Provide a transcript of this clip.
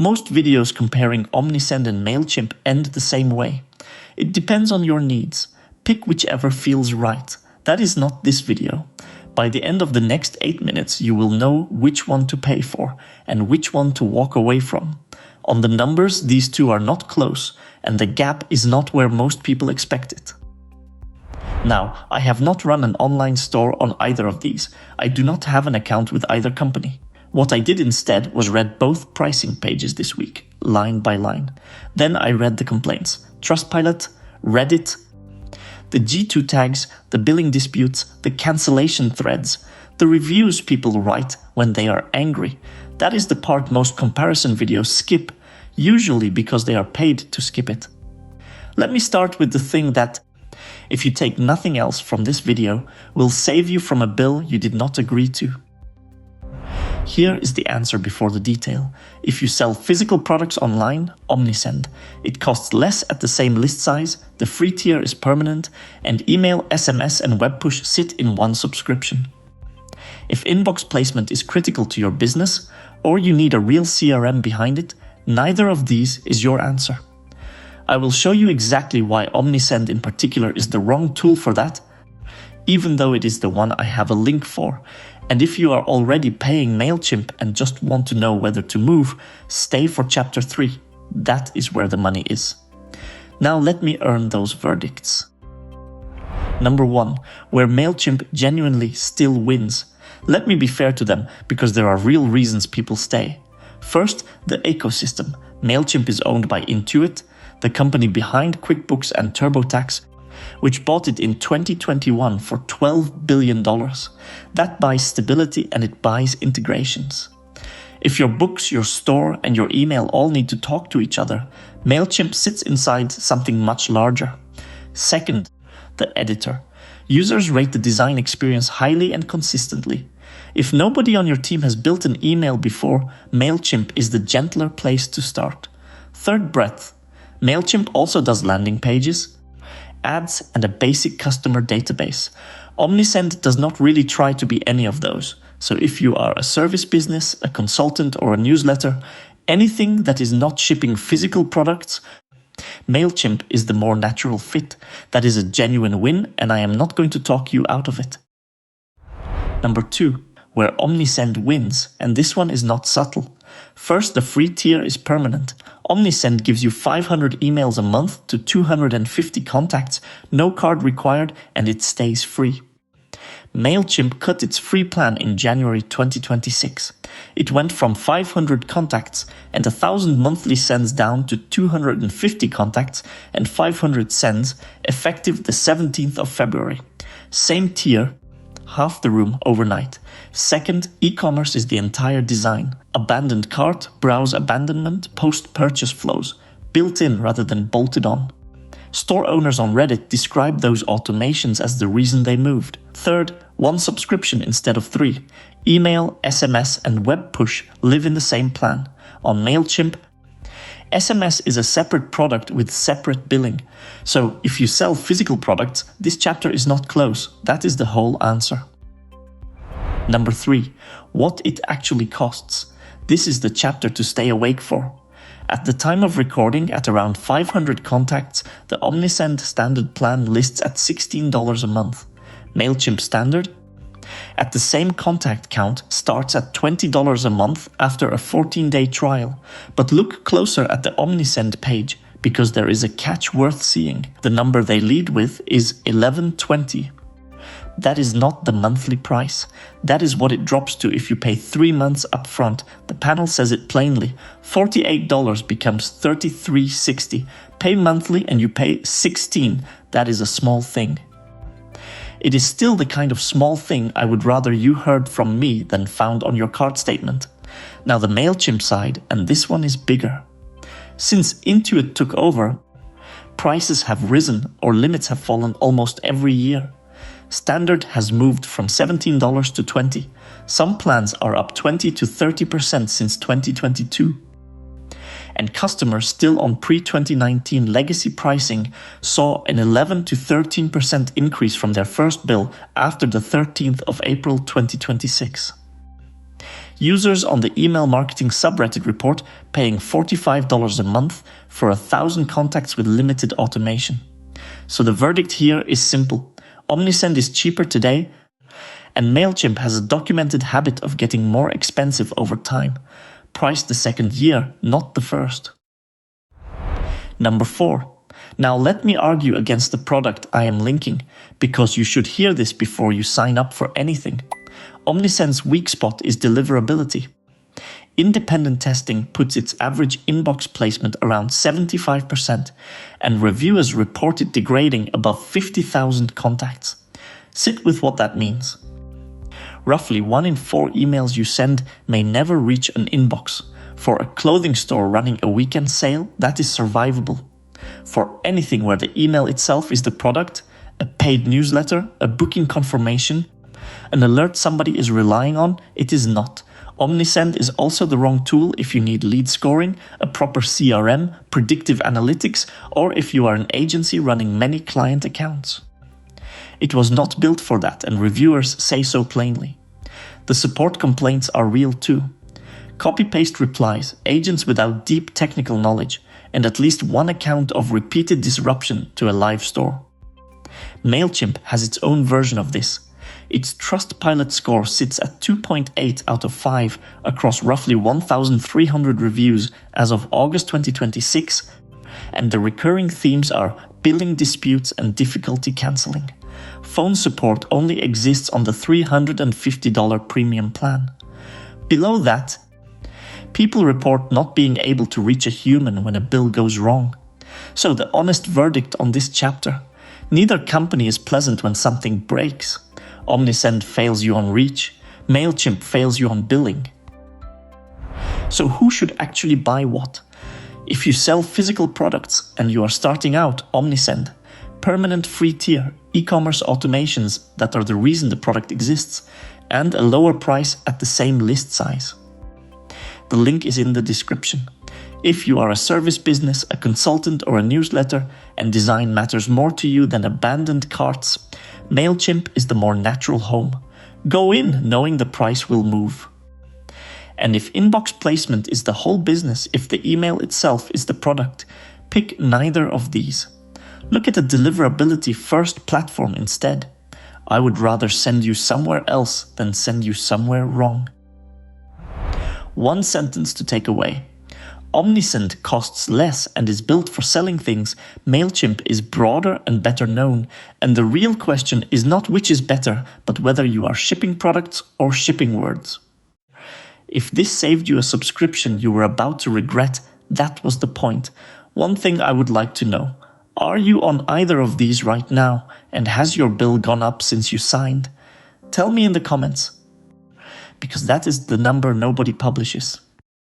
Most videos comparing Omnisend and Mailchimp end the same way. It depends on your needs. Pick whichever feels right. That is not this video. By the end of the next 8 minutes, you will know which one to pay for and which one to walk away from. On the numbers, these two are not close, and the gap is not where most people expect it. Now, I have not run an online store on either of these. I do not have an account with either company. What I did instead was read both pricing pages this week, line by line. Then I read the complaints, Trustpilot, Reddit, the G2 tags, the billing disputes, the cancellation threads, the reviews people write when they are angry. That is the part most comparison videos skip, usually because they are paid to skip it. Let me start with the thing that, if you take nothing else from this video, will save you from a bill you did not agree to. Here is the answer before the detail. If you sell physical products online, Omnisend. It costs less at the same list size, the free tier is permanent, and email, SMS and web push sit in one subscription. If inbox placement is critical to your business, or you need a real CRM behind it, neither of these is your answer. I will show you exactly why Omnisend in particular is the wrong tool for that, even though it is the one I have a link for. And if you are already paying Mailchimp and just want to know whether to move, stay for chapter 3. That is where the money is. Now let me earn those verdicts. Number 1, where Mailchimp genuinely still wins. Let me be fair to them, because there are real reasons people stay. First, the ecosystem. Mailchimp is owned by Intuit, the company behind QuickBooks and TurboTax, which bought it in 2021 for $12 billion. That buys stability and it buys integrations. If your books, your store, and your email all need to talk to each other, Mailchimp sits inside something much larger. Second, the editor. Users rate the design experience highly and consistently. If nobody on your team has built an email before, Mailchimp is the gentler place to start. Third, breadth. Mailchimp also does landing pages, ads, and a basic customer database. Omnisend does not really try to be any of those. So if you are a service business, a consultant, or a newsletter, anything that is not shipping physical products, Mailchimp is the more natural fit. That is a genuine win, and I am not going to talk you out of it. Number 2, where Omnisend wins, and this one is not subtle. First, the free tier is permanent. Omnisend gives you 500 emails a month to 250 contacts, no card required, and it stays free. Mailchimp cut its free plan in January 2026. It went from 500 contacts and 1,000 monthly sends down to 250 contacts and 500 sends, effective the 17th of February. Same tier, half the room overnight. Second, e-commerce is the entire design. Abandoned cart, browse abandonment, post-purchase flows, built in rather than bolted on. Store owners on Reddit describe those automations as the reason they moved. Third, one subscription instead of 3. Email, SMS, and web push live in the same plan. On Mailchimp, SMS is a separate product with separate billing. So if you sell physical products, this chapter is not close. That is the whole answer. Number 3, what it actually costs. This is the chapter to stay awake for. At the time of recording, at around 500 contacts, the Omnisend standard plan lists at $16 a month. Mailchimp standard, at the same contact count, starts at $20 a month after a 14-day trial. But look closer at the Omnisend page, because there is a catch worth seeing. The number they lead with is $11.20. That is not the monthly price. That is what it drops to if you pay 3 months upfront. The panel says it plainly. $48 becomes $33.60. Pay monthly and you pay $16. That is a small thing. It is still the kind of small thing I would rather you heard from me than found on your card statement. Now the Mailchimp side, and this one is bigger. Since Intuit took over, prices have risen or limits have fallen almost every year. Standard has moved from $17 to $20. Some plans are up 20 to 30% since 2022. And customers still on pre-2019 legacy pricing saw an 11 to 13% increase from their first bill after the 13th of April 2026. Users on the email marketing subreddit report paying $45 a month for 1,000 contacts with limited automation. So the verdict here is simple. Omnisend is cheaper today, and Mailchimp has a documented habit of getting more expensive over time. Priced the second year, not the first. Number 4. Now let me argue against the product I am linking, because you should hear this before you sign up for anything. Omnisend's weak spot is deliverability. Independent testing puts its average inbox placement around 75%, and reviewers report it degrading above 50,000 contacts. Sit with what that means. Roughly 1 in 4 emails you send may never reach an inbox. For a clothing store running a weekend sale, that is survivable. For anything where the email itself is the product, a paid newsletter, a booking confirmation, an alert somebody is relying on, it is not. Omnisend is also the wrong tool if you need lead scoring, a proper CRM, predictive analytics, or if you are an agency running many client accounts. It was not built for that, and reviewers say so plainly. The support complaints are real too. Copy-paste replies, agents without deep technical knowledge, and at least one account of repeated disruption to a live store. Mailchimp has its own version of this. Its Trustpilot score sits at 2.8 out of 5 across roughly 1,300 reviews as of August 2026, and the recurring themes are billing disputes and difficulty cancelling. Phone support only exists on the $350 premium plan. Below that, people report not being able to reach a human when a bill goes wrong. So the honest verdict on this chapter: neither company is pleasant when something breaks. Omnisend fails you on reach, Mailchimp fails you on billing. So who should actually buy what? If you sell physical products and you are starting out, Omnisend. Permanent free tier, e-commerce automations that are the reason the product exists, and a lower price at the same list size. The link is in the description. If you are a service business, a consultant, or a newsletter, and design matters more to you than abandoned carts, Mailchimp is the more natural home. Go in knowing the price will move. And if inbox placement is the whole business, if the email itself is the product, pick neither of these. Look at a deliverability first platform instead. I would rather send you somewhere else than send you somewhere wrong. One sentence to take away. Omnisend costs less and is built for selling things. Mailchimp is broader and better known. And the real question is not which is better, but whether you are shipping products or shipping words. If this saved you a subscription you were about to regret, that was the point. One thing I would like to know. Are you on either of these right now? And has your bill gone up since you signed? Tell me in the comments. Because that is the number nobody publishes.